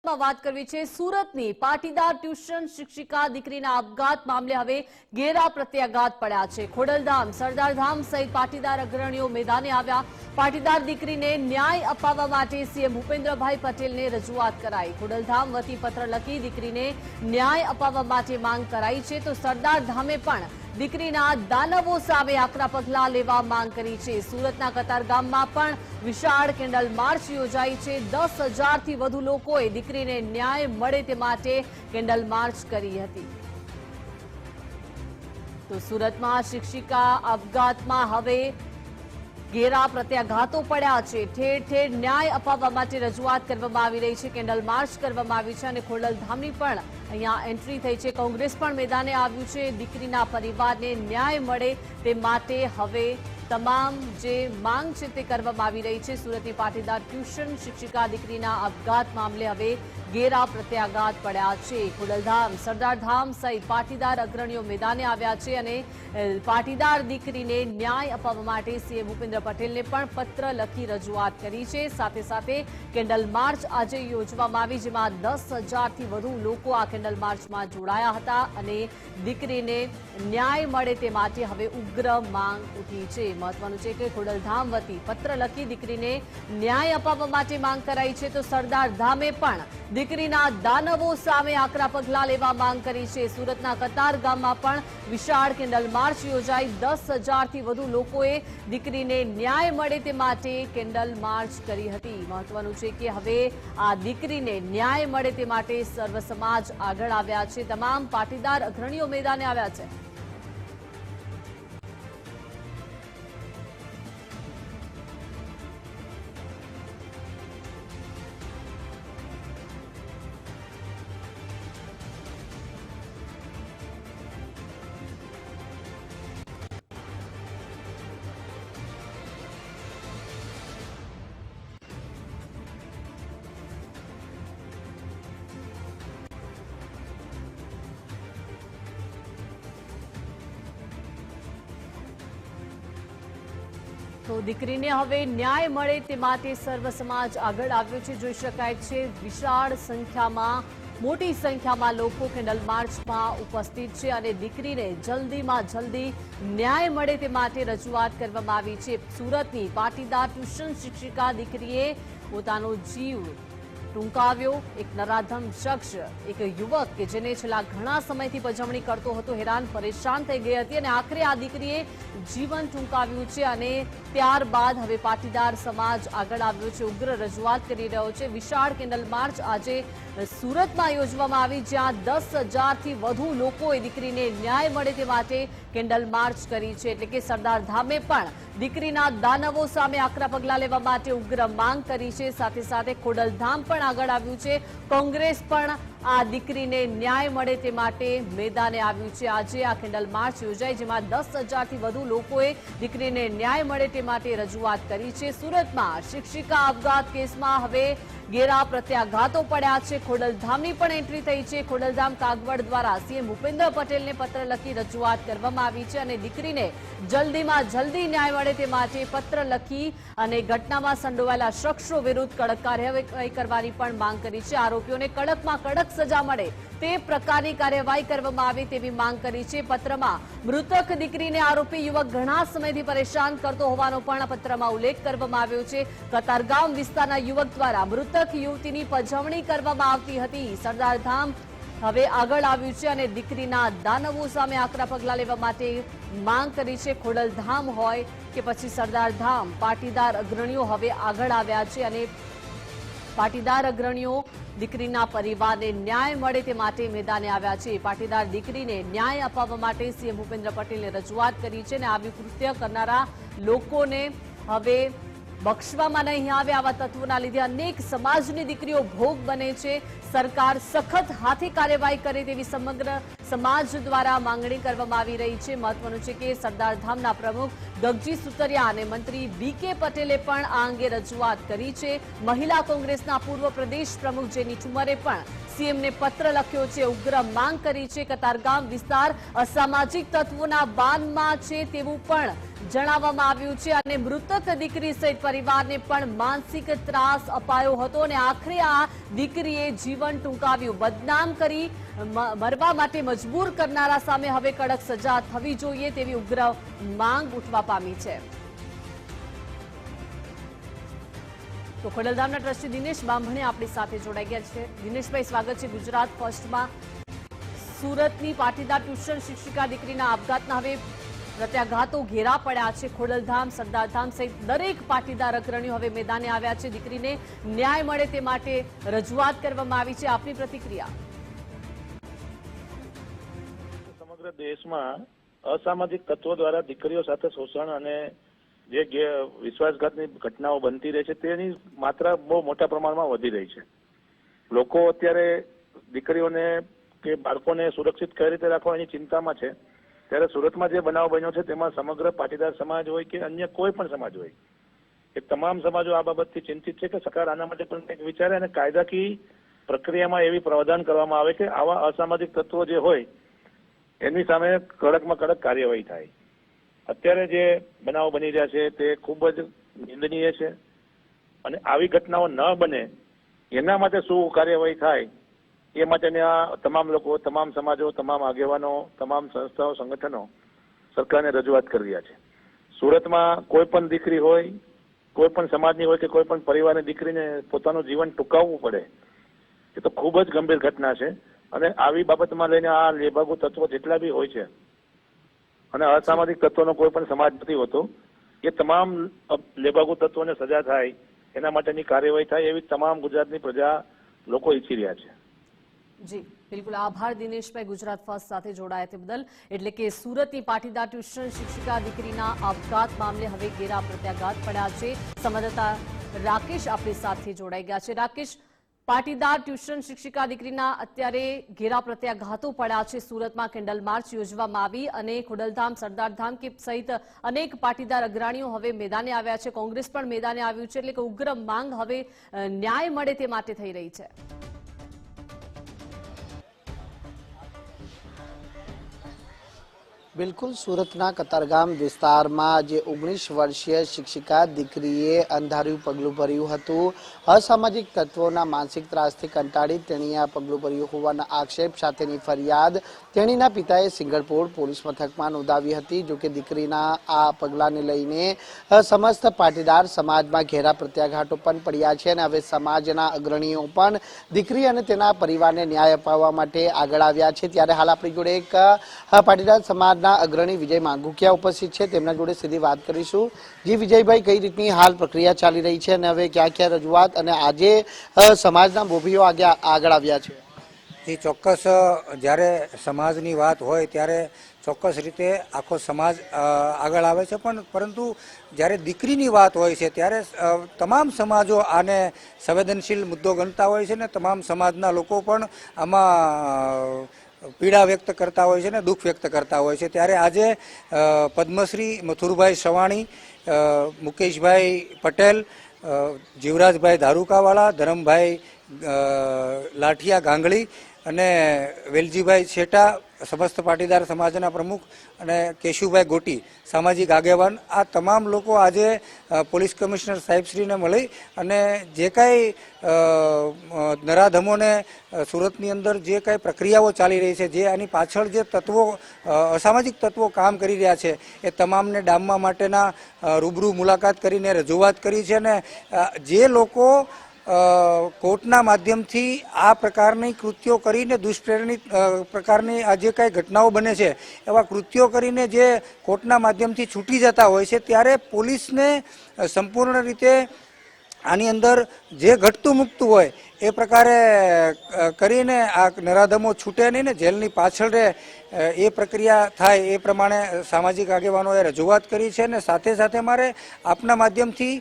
વિગતમાં વાત કરવી છે। સુરતની પાટીદાર ટ્યુશન શિક્ષિકા દીકરીના આપઘાત મામલે હવે ઘેરા પ્રત્યાઘાત પડ્યા છે। ખોડલધામ, સરદારધામ સહિત પાટીદાર અગ્રણીઓ મેદાને આવ્યા। પાટીદાર દીકરીને ન્યાય અપાવવા માટે સીએમ ભૂપેન્દ્રભાઈ પટેલને રજૂઆત કરાઈ। ખોડલધામ વતી પત્ર લખી દીકરીને ન્યાય અપાવવા માટે માંગ કરાઈ છે, તો સરદારધામે પણ દીકરીના દાનવો સામે આકરા પગલાં લેવા માંગ કરી છે। સુરતના કતારગામમાં પણ વિશાળ કેન્ડલ માર્ચ યોજાઈ છે। 10,000થી વધુ લોકોએ દીકરીને ન્યાય મળે તે માટે કેન્ડલ માર્ચ કરી હતી। તો સુરતમાં શિક્ષિકા આપઘાતમાં હવે ઘેરા પ્રત્યાઘાતો પડ્યા છે। ઠેર ઠેર ન્યાય અપાવવા માટે રજૂઆત કરવામાં આવી રહી છે, કેન્ડલ માર્ચ કરવામાં આવી છે અને ખોડલધામની પણ અહીંયા એન્ટ્રી થઈ છે। કોંગ્રેસ પણ મેદાને આવ્યું છે। દીકરીના પરિવારને ન્યાય મળે તે માટે હવે તમામ જે માંગ છે તે કરવામાં આવી રહી છે। સુરતની પાટીદાર ટ્યુશન શિક્ષિકા દીકરીના આપઘાત મામલે હવે ઘેરા પ્રત્યાઘાત પડ્યા છે। ખોડલધામ, સરદારધામ સહિત પાટીદાર અગ્રણીઓ મેદાને આવ્યા છે અને પાટીદાર દીકરીને ન્યાય અપાવવા માટે સીએમ ભૂપેન્દ્ર પટેલને પણ પત્ર લખી રજૂઆત કરી છે। સાથે સાથે કેન્ડલ માર્ચ આજે યોજવામાં આવી, જેમાં 10,000થી વધુ લોકો આ કેન્ડલ માર્ચમાં જોડાયા હતા અને દીકરીને ન્યાય મળે તે માટે હવે ઉગ્ર માંગ ઉઠી છે। મહત્વનું છે કે ખોડલધામ વતી પત્ર લખી દીકરીને ન્યાય અપાવવા માટે માંગ કરાઈ છે, તો સરદારધામે પણ દીકરીના દાનવો સામે આકરા પગલાં લેવા માંગ કરી છે। સુરતના કતારગામમાં પણ વિશાળ કેન્ડલ માર્ચ યોજાઈ। 10,000થી વધુ લોકોએ દીકરીને ન્યાય મળે તે માટે કેન્ડલ માર્ચ કરી હતી। મહત્વનું છે કે હવે આ દીકરીને ન્યાય મળે તે માટે સર્વ સમાજ આગળ આવ્યા છે। તમામ પાટીદાર અગ્રણીઓ મેદાને આવ્યા છે। તો દીકરીને હવે ન્યાય મળે તે માટે સર્વ સમાજ આગળ આવ્યો છે। જોઈ શકાય છે વિશાળ સંખ્યામાં, મોટી સંખ્યામાં લોકો કેન્ડલ માર્ચમાં ઉપસ્થિત છે અને દીકરીને જલ્દીમાં જલ્દી ન્યાય મળે તે માટે રજૂઆત કરવામાં આવી છે। સુરતની પાટીદાર ટ્યુશન શિક્ષિકા દીકરીએ પોતાનો જીવ ટૂંકાવ્યો। એક નરાધમ શખ્સ, એક યુવક કે જેને છેલ્લા ઘણા સમયથી પજવણી કરતો હતો, હેરાન પરેશાન થઈ ગઈ હતી અને આખરે આ દીકરીએ જીવન ટૂંકાવ્યું છે અને ત્યારબાદ હવે પાટીદાર સમાજ આગળ આવ્યો છે, ઉગ્ર રજૂઆત કરી રહ્યો છે। વિશાળ કેન્ડલ માર્ચ આજે સુરતમાં યોજવામાં આવી, જ્યાં 10,000થી વધુ લોકોએ દીકરીને ન્યાય મળે તે માટે કેન્ડલ માર્ચ કરી છે। એટલે કે સરદારધામે પણ દીકરીના દાનવો સામે આકરા પગલાં લેવા માટે ઉગ્ર માંગ કરી છે। સાથે સાથે ખોડલધામ પણ આગળ આવ્યું છે। કોંગ્રેસ પણ આ દીકરીને ન્યાય મળે તે માટે મેદાને આવ્યું છે। આજે આ કેન્ડલ માર્ચ યોજાઈ, જેમાં 10,000થી વધુ લોકોએ દીકરીને ન્યાય મળે તે માટે રજૂઆત કરી છે। સુરતમાં શિક્ષિકા આપઘાત કેસમાં હવે ઘેરા પ્રત્યાઘાતો પડ્યા છે। ખોડલધામની પણ એન્ટ્રી થઈ છે। ખોડલધામ કાગવડ દ્વારા સીએમ ભૂપેન્દ્ર પટેલને પત્ર લખી રજૂઆત કરવામાં આવી છે અને દીકરીને જલ્દીમાં જલ્દી ન્યાય મળે તે માટે પત્ર લખી અને ઘટનામાં સંડોવાયેલા શખ્સો વિરુદ્ધ કડક કાર્યવાહી કરવાની પણ માંગ કરી છે। આરોપીઓને કડકમાં કડક સજા મળે તે પ્રકારની કાર્યવાહી કરવામાં આવે તેવી માંગ કરી છે। પત્રમાં મૃતક દીકરીને આરોપી યુવક ઘણા સમયથી પરેશાન કરતો હોવાનો પણ પત્રમાં ઉલ્લેખ કરવામાં આવ્યો છે। કતારગામ વિસ્તારના યુવક દ્વારા મૃતક યુવતીની પજવણી કરવામાં આવતી હતી। સરદારધામ હવે આગળ આવ્યું છે અને દીકરીના દાનવો સામે આકરા પગલાં લેવા માટે માંગ કરી છે। ખોડલધામ હોય કે પછી સરદારધામ, પાટીદાર અગ્રણીઓ હવે આગળ આવ્યા છે અને પાટીદાર અગ્રણીઓ દીકરીના પરિવારને ન્યાય મળે તે માટે મેદાને આવ્યા છે। પાટીદાર દીકરીને ન્યાય અપાવવા માટે સીએમ ભૂપેન્દ્ર પટેલને રજૂઆત કરી છે અને આવી કૃત્ય કરનારા લોકોને હવે બક્ષવામાં નહીં આવે। આવા તત્વોના લીધે અનેક સમાજની દીકરીઓ ભોગ બને છે। સરકાર સખત હાથે કાર્યવાહી કરે તેવી સમગ્ર સમાજ દ્વારા માંગણી કરવામાં આવી રહી છે। મહત્વનું છે કે સરદારધામના પ્રમુખ ગગજી સુતરિયા અને મંત્રી બીકે પટેલે પણ આ અંગે રજૂઆત કરી છે। મહિલા કોંગ્રેસના પૂર્વ પ્રદેશ પ્રમુખ જેની ઠુમરે પણ સીએમને પત્ર લખ્યો છે, ઉગ્ર માંગ કરી છે। કતારગામ વિસ્તાર અસામાજિક તત્વોના બાનમાં છે તેવું પણ જણાવવામાં આવ્યું છે અને મૃતક દીકરી સહિત પરિવારને પણ માનસિક ત્રાસ અપાયો હતો અને આખરે આ દીકરીએ જીવન ટૂંકાવ્યું. બદનામ કરી મરવા માટે મજબૂર કરનારા સામે હવે કડક સજા થવી જોઈએ તેવી ઉગ્ર માંગ ઉઠવા પામી છે. તો ખોડલધામના ટ્રસ્ટી દિનેશ બામભણે આપણી સાથે જોડાઈ ગયા છે. દિનેશભાઈ, સ્વાગત છે ગુજરાત ફર્સ્ટમાં. સુરતની પાટીદાર ટ્યુશન શિક્ષિકા દીકરીના આપઘાતના હવે પ્રત્યાઘાતો ઘેરા પડ્યા છે. ખોડલધામ, સરદારધામ સહિત દરેક પાટીદાર અગ્રણીઓ હવે મેદાને આવ્યા છે. દીકરીને ન્યાય મળે તે માટે રજૂઆત કરવામાં આવી છે. આપની પ્રતિક્રિયા? સમગ્ર દેશમાં અસામાજિક તત્વો દ્વારા દીકરીઓ સાથે શોષણ અને જે વિશ્વાસઘાતની ઘટનાઓ બનતી રહે છે તેની માત્રા બહુ મોટા પ્રમાણમાં વધી રહી છે. લોકો અત્યારે દીકરીઓને કે બાળકોને સુરક્ષિત કઈ રીતે રાખવા એની ચિંતામાં છે. ત્યારે સુરતમાં જે બનાવ બન્યો છે તેમાં સમગ્ર પાટીદાર સમાજ હોય કે અન્ય કોઈ પણ સમાજ હોય એ તમામ સમાજો આ બાબતથી ચિંતિત છે કે સરકાર આના માટે પણ કંઈક વિચારે અને કાયદાકીય પ્રક્રિયામાં એવી પ્રાવધાન કરવામાં આવે કે આવા અસામાજિક તત્વો જે હોય એની સામે કડકમાં કડક કાર્યવાહી થાય. અત્યારે જે બનાવો બની રહ્યા છે તે ખૂબ જ નિંદનીય છે અને આવી ઘટનાઓ ન બને એના માટે શું કાર્યવાહી થાય એ માટેની આ તમામ લોકો, તમામ સમાજો, તમામ આગેવાનો, તમામ સંસ્થાઓ, સંગઠનો સરકારને રજૂઆત કરી રહ્યા છે. સુરતમાં કોઈ પણ દીકરી હોય, કોઈ પણ સમાજની હોય કે કોઈ પણ પરિવારની દીકરીને પોતાનું જીવન ટૂંકાવવું પડે એ તો ખૂબ જ ગંભીર ઘટના છે. અને આવી બાબતમાં લઈને આ લેભાગુ તત્વો જેટલા બી હોય છે અને અસામાજિક તત્વોનો કોઈ પણ સમાજ નથી હોતો, એ તમામ લેભાગુ તત્વોને સજા થાય એના માટેની કાર્યવાહી થાય એવી તમામ ગુજરાતની પ્રજા લોકો ઈચ્છી રહ્યા છે. જી બિલકુલ, આભાર દિનેશભાઈ ગુજરાત ફર્સ્ટ સાથે જોડાયા તે બદલ. એટલે કે સુરતની પાટીદાર ટ્યુશન શિક્ષિકા દીકરીના આપઘાત મામલે હવે ઘેરા પ્રત્યાઘાત પડ્યા છે. સંવાદદાતા રાકેશ આપણી સાથે જોડાઈ ગયા છે. રાકેશ, પાટીદાર ટ્યુશન શિક્ષિકા દીકરીના અત્યારે ઘેરા પ્રત્યાઘાતો પડ્યા છે. સુરતમાં કેન્ડલ માર્ચ યોજવામાં આવી અને ખોડલધામ, સરદારધામ કે સહિત અનેક પાટીદાર અગ્રણીઓ હવે મેદાને આવ્યા છે. કોંગ્રેસ પણ મેદાને આવ્યું છે. એટલે કે ઉગ્ર માંગ હવે ન્યાય મળે તે માટે થઈ રહી છે. બિલકુલ, સુરતના કતારગામ વિસ્તારમાં જે 19 વર્ષીય શિક્ષિકા દીકરીએ અંધાર્યું પગલું ભર્યું હતું. અસામાજિક તત્વોના માનસિક ત્રાસથી કંટાળી તેણીએ આ પગલું ભર્યું હોવાના આક્ષેપ સાથેની ફરિયાદ તેણીના પિતાએ સિંગણપોળ પોલીસ મથકમાં નોંધાવી હતી. જોકે દીકરીના આ પગલાંને લઈને સમસ્ત પાટીદાર સમાજમાં ઘેરા પ્રત્યાઘાતો પણ પડ્યા છે અને હવે સમાજના અગ્રણીઓ પણ દીકરી અને તેના પરિવારને ન્યાય અપાવવા માટે આગળ આવ્યા છે. ત્યારે હાલ આપણી જોડે એક પાટીદાર સમાજના અગ્રણી વિજય માંગુકિયા ઉપસ્થિત છે. તેમના જોડે સીધી વાત કરીશું. જી વિજયભાઈ, કઈ રીતની હાલ પ્રક્રિયા ચાલી રહી છે અને હવે ક્યાં ક્યાં રજૂઆત અને આજે સમાજના મોભીઓ આગળ આવ્યા છે? એ ચોક્કસ જ્યારે સમાજની વાત હોય ત્યારે ચોક્કસ રીતે આખો સમાજ આગળ આવે છે, પણ પરંતુ જ્યારે દીકરીની વાત હોય છે ત્યારે તમામ સમાજો આને સંવેદનશીલ મુદ્દો ગણતા હોય છે ને તમામ સમાજના લોકો પણ આમાં પીડા વ્યક્ત કરતા હોય છે ને દુઃખ વ્યક્ત કરતા હોય છે. ત્યારે આજે પદ્મશ્રી મથુરભાઈ સવાણી, મુકેશભાઈ પટેલ, જીવરાજભાઈ ધારુકાવાળા, ધરમભાઈ લાઠિયા ગાંગળી અને વેલજીભાઈ છેટા સમસ્ત પાટીદાર સમાજના પ્રમુખ અને કેશુભાઈ ગોટી સામાજિક આગેવાન, આ તમામ લોકો આજે પોલીસ કમિશનર સાહેબશ્રીને મળી અને જે કાંઈ નરાધમોને સુરતની અંદર જે કાંઈ પ્રક્રિયાઓ ચાલી રહી છે, જે આની પાછળ જે તત્વો અસામાજિક તત્વો કામ કરી રહ્યા છે એ તમામને ડામવા માટેના રૂબરૂ મુલાકાત કરીને રજૂઆત કરી છે. અને જે લોકો કોર્ટના માધ્યમથી આ પ્રકારની કૃત્યો કરીને દુષ્પ્રેરણિત પ્રકારની આ જે કાંઈ ઘટનાઓ બને છે એવા કૃત્યો કરીને જે કોર્ટના માધ્યમથી છૂટી જતા હોય છે ત્યારે પોલીસને સંપૂર્ણ રીતે આની અંદર જે ઘટતું મૂકતું હોય એ પ્રકારે કરીને આ નરાધમો છૂટે નહીં ને જેલની પાછળ રહે એ પ્રક્રિયા થાય એ પ્રમાણે સામાજિક આગેવાનોએ રજૂઆત કરી છે. અને સાથે સાથે મારે આપના માધ્યમથી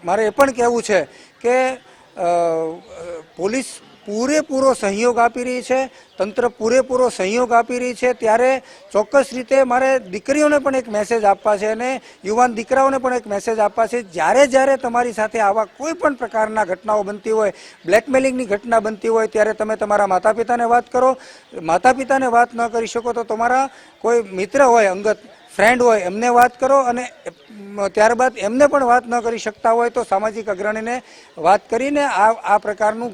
મારે એ પણ કહેવું છે કે પોલીસ પૂરેપૂરો સહયોગ આપી રહી છે, તંત્ર પૂરેપૂરો સહયોગ આપી રહી છે, ત્યારે ચોક્કસ રીતે મારે દીકરીઓને પણ એક મેસેજ આપવા છે અને યુવાન દીકરાઓને પણ એક મેસેજ આપવા છે, જ્યારે તમારી સાથે આવા કોઈ પણ પ્રકારના ઘટનાઓ બનતી હોય, બ્લેકમેલિંગની ઘટના બનતી હોય, ત્યારે તમે તમારા માતા પિતાને વાત કરો. માતા પિતાને વાત ન કરી શકો તો તમારા કોઈ મિત્ર હોય, અંગત ફ્રેન્ડ હોય, એમને વાત કરો અને ત્યારબાદ એમને પણ વાત ન કરી શકતા હોય તો સામાજિક અગ્રણીને વાત કરીને આ પ્રકારનું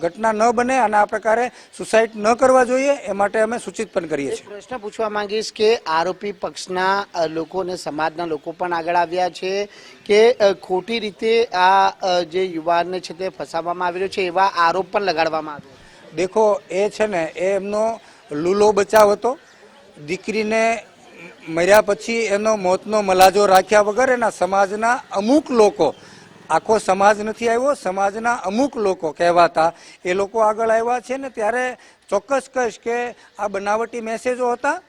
ઘટના ન બને અને આ પ્રકારે સુસાઇડ ન કરવા જોઈએ, એ માટે અમે સૂચિત પણ કરીએ છીએ. પ્રશ્ન પૂછવા માંગીશ કે આરોપી પક્ષના લોકો અને સમાજના લોકો પણ આગળ આવ્યા છે કે ખોટી રીતે આ જે યુવાનને છે તે ફસાવવામાં આવી રહ્યો છે, એવા આરોપ પણ લગાડવામાં આવ્યો. દેખો, એ છે ને, એ એમનો લૂલો બચાવ હતો. દીકરીને મર્યા પછી એનો મોતનો મલાજો રાખ્યા વગર એના સમાજના અમુક લોકો, આખો સમાજ નથી આવ્યો, સમાજના અમુક લોકો કહેવાતા એ લોકો આગળ આવ્યા છે ને, ત્યારે ચોક્કસ કહીશ કે આ બનાવટી મેસેજો હતા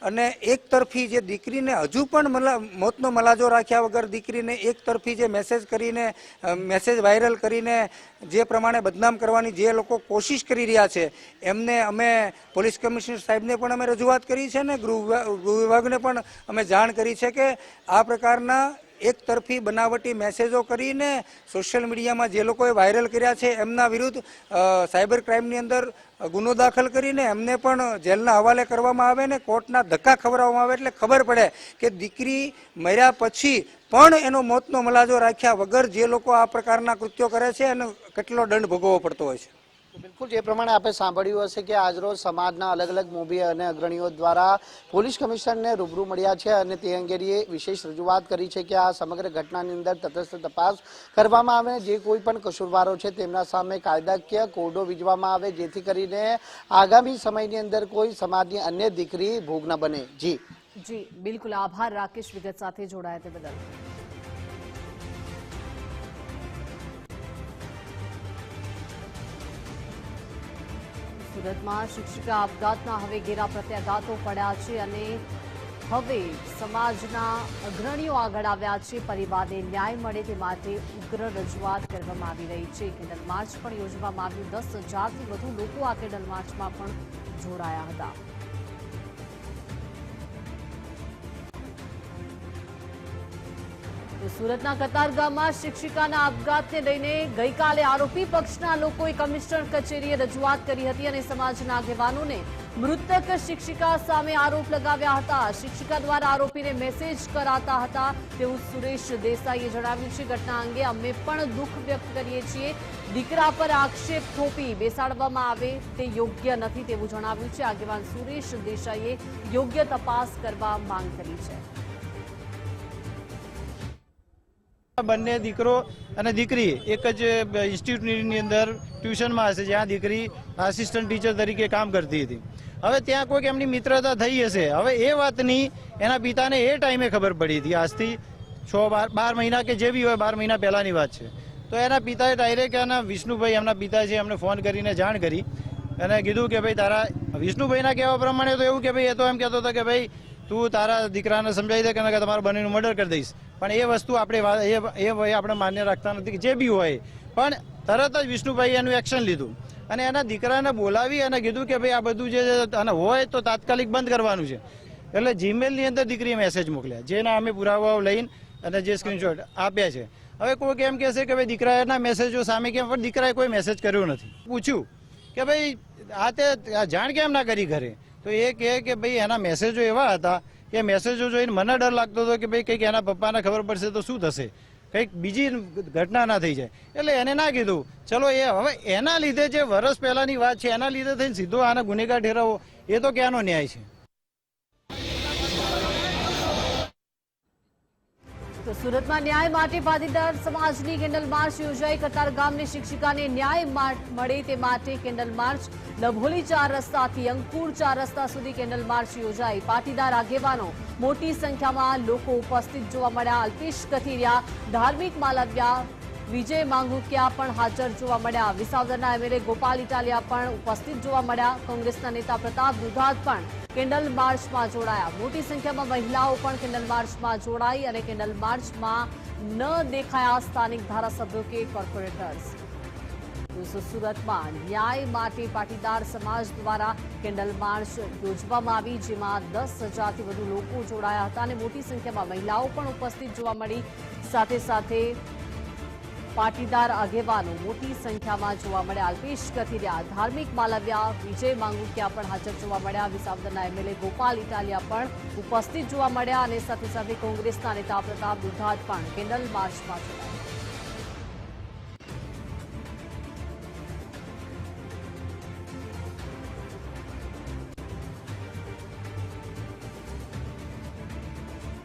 અને એક તરફી જે દીકરીને હજુ પણ મોતનો મલાજો રાખ્યા વગર દીકરીને એક તરફી જે મેસેજ વાયરલ કરીને જે પ્રમાણે બદનામ કરવાની જે લોકો કોશિશ કરી રહ્યા છે, એમને અમે પોલીસ કમિશનર સાહેબને પણ અમે રજૂઆત કરી છે ને ગૃહ વિભાગને પણ અમે જાણ કરી છે કે આ પ્રકારના એક તરફી બનાવટી મેસેજો કરીને સોશિયલ મીડિયામાં જે લોકોએ વાયરલ કર્યા છે એમના વિરુદ્ધ સાયબર ક્રાઇમની અંદર ગુનો દાખલ કરીને એમને પણ જેલના હવાલે કરવામાં આવે ને કોર્ટના ધક્કા ખવડાવવામાં આવે, એટલે ખબર પડે કે દીકરી મર્યા પછી પણ એનો મોતનો મલાજો રાખ્યા વગર જે લોકો આ પ્રકારના કૃત્યો કરે છે એનો કેટલો દંડ ભોગવવો પડતો હોય છે. બિલકુલ, જે પ્રમાણે આપણે સાંભળ્યું હશે કે આજરોજ સમાજના અલગ અલગ મોભી અને અગ્રણીઓ દ્વારા પોલીસ કમિશનરને રૂબરૂ મળ્યા છે અને તે અંગેની વિશેષ રજૂઆત કરી છે કે આ સમગ્ર ઘટનાની અંદર તટસ્થ તપાસ કરવામાં આવે, જે કોઈ પણ કસૂરવારો છે તેમના સામે કાયદાકીય કોડો વીજવામાં આવે, જેથી કરીને આગામી સમયની અંદર કોઈ સમાજની અન્ય દીકરી ભોગ ન બને. જી બિલકુલ, આભાર રાકેશ વિગત સાથે જોડાયા તે બદલ. સુરતમાં શિક્ષિકા આપઘાતના હવે ઘેરા પ્રત્યાઘાતો પડ્યા છે અને હવે સમાજના અગ્રણીઓ આગળ આવ્યા છે. પરિવારને ન્યાય મળે તે માટે ઉગ્ર રજૂઆત કરવામાં આવી રહી છે. કેન્ડલ માર્ચ પણ યોજવામાં આવ્યું. 10,000થી વધુ લોકો આ કેન્ડલ માર્ચમાં પણ જોડાયા હતા. સુરતના કતારગામમાં શિક્ષિકાના આપઘાતને લઈને ગઈકાલે આરોપી પક્ષના લોકોએ કમિશનર કચેરીએ રજૂઆત કરી હતી અને સમાજના આગેવાનોને મૃતક શિક્ષિકા સામે આરોપ લગાવ્યા હતા. શિક્ષિકા દ્વારા આરોપીને મેસેજ કરાતા હતા તેવું સુરેશ દેસાઈએ જણાવ્યું છે. ઘટના અંગે અમે પણ દુઃખ વ્યક્ત કરીએ છીએ. દીકરા પર આક્ષેપ થોપી બેસાડવામાં આવે તે યોગ્ય નથી તેવું જણાવ્યું છે. આગેવાન સુરેશ દેસાઈએ યોગ્ય તપાસ કરવા માંગ કરી છે. બંને દીકરો અને દીકરી એક જ ઇન્સ્ટિટ્યૂટની અંદર ટ્યુશનમાં હશે, જ્યાં દીકરી આસિસ્ટન્ટ ટીચર તરીકે કામ કરતી હતી. હવે ત્યાં કોઈક એમની મિત્રતા થઈ હશે. હવે એ વાતની એના પિતાને એ ટાઈમે ખબર પડી હતી, આજથી 6-12 મહિના કે જે બી હોય, 12 મહિના પહેલાની વાત છે. તો એના પિતાએ ડાયરેક્ટ એના વિષ્ણુભાઈ એમના પિતા છે એમને ફોન કરીને જાણ કરી અને કીધું કે ભાઈ તારા વિષ્ણુભાઈના કહેવા પ્રમાણે તો એવું કે ભાઈ એ તો એમ કહેતો હતો કે ભાઈ તું તારા દીકરાને સમજાવી દે કે તમારા બંનેનું મર્ડર કરી દઈશ. પણ એ વસ્તુ આપણે માન્ય રાખતા નથી કે જે બી હોય. પણ તરત જ વિષ્ણુભાઈએ એનું એક્શન લીધું અને એના દીકરાને બોલાવી અને કીધું કે ભાઈ આ બધું જે હોય તો તાત્કાલિક બંધ કરવાનું છે. એટલે જીમેલની અંદર દીકરીએ મેસેજ મોકલ્યા, જેના અમે પુરાવાઓ લઈને અને જે સ્ક્રીનશોટ આપ્યા છે. હવે કોઈ એમ કહેશે કે ભાઈ દીકરાના મેસેજો સામે કેમ, પણ દીકરાએ કોઈ મેસેજ કર્યો નથી. પૂછ્યું કે ભાઈ આ જાણ કેમ ના કરી ઘરે, તો એ કહે કે ભાઈ એના મેસેજો એવા હતા કે મેસેજો જોઈને મને ડર લાગતો હતો કે ભાઈ કંઈક એના પપ્પાને ખબર પડશે તો શું થશે, કંઈક બીજી ઘટના ના થઈ જાય. એટલે એને ના કીધું. ચલો, એ હવે એના લીધે જે વર્ષ પહેલાની વાત છે એના લીધે થઈને સીધો આના ગુનેગાર ઠેરાવો, એ તો ક્યાંનો ન્યાય છે. તો સુરતમાં ન્યાય માટે પાટીદાર સમાજની કેન્ડલ માર્ચ યોજાઈ. કતારગામની શિક્ષિકાને ન્યાય મળે તે માટે કેન્ડલ માર્ચ. લભોલી 4 રસ્તાથી અંકુર 4 રસ્તા સુધી કેન્ડલ માર્ચ યોજાઈ. પાટીદાર આગેવાનો મોટી સંખ્યામાં લોકો ઉપસ્થિત જોવા મળ્યા. અલ્પેશ કથિરિયા, ધાર્મિક માલવ્યા, વિજય માંગુકિયા પણ હાજર જોવા મળ્યા. વિસાવદરના એમએલએ ગોપાલ ઇટાલિયા પણ ઉપસ્થિત જોવા મળ્યા. કોંગ્રેસના નેતા પ્રતાપ દુધાત પણ કેન્ડલ માર્ચમાં જોડાયા. મોટી સંખ્યામાં મહિલાઓ પણ કેન્ડલ માર્ચમાં જોડાઈ અને કેન્ડલ માર્ચમાં ન દેખાયા સ્થાનિક ધારાસભ્યો કે કોર્પોરેટર્સ. તો સુરતમાં ન્યાય માટે પાટીદાર સમાજ દ્વારા કેન્ડલ માર્ચ યોજવામાં આવી, જેમાં 10,000થી વધુ લોકો જોડાયા હતા અને મોટી સંખ્યામાં મહિલાઓ પણ ઉપસ્થિત જોવા મળી. સાથે સાથે પાટીદાર આગેવાનો મોટી સંખ્યામાં જોવા મળ્યા. અલ્પેશ કથિરિયા, ધાર્મિક માલવ્યા, વિજય માંગુકિયા પણ હાજર જોવા મળ્યા. વિસાવદરના એમએલએ ગોપાલ ઇટાલિયા પણ ઉપસ્થિત જોવા મળ્યા અને સાથે સાથે કોંગ્રેસના નેતા પ્રતાપ દુધાત પણ કેન્ડલ માર્ચમાં જોડાયા.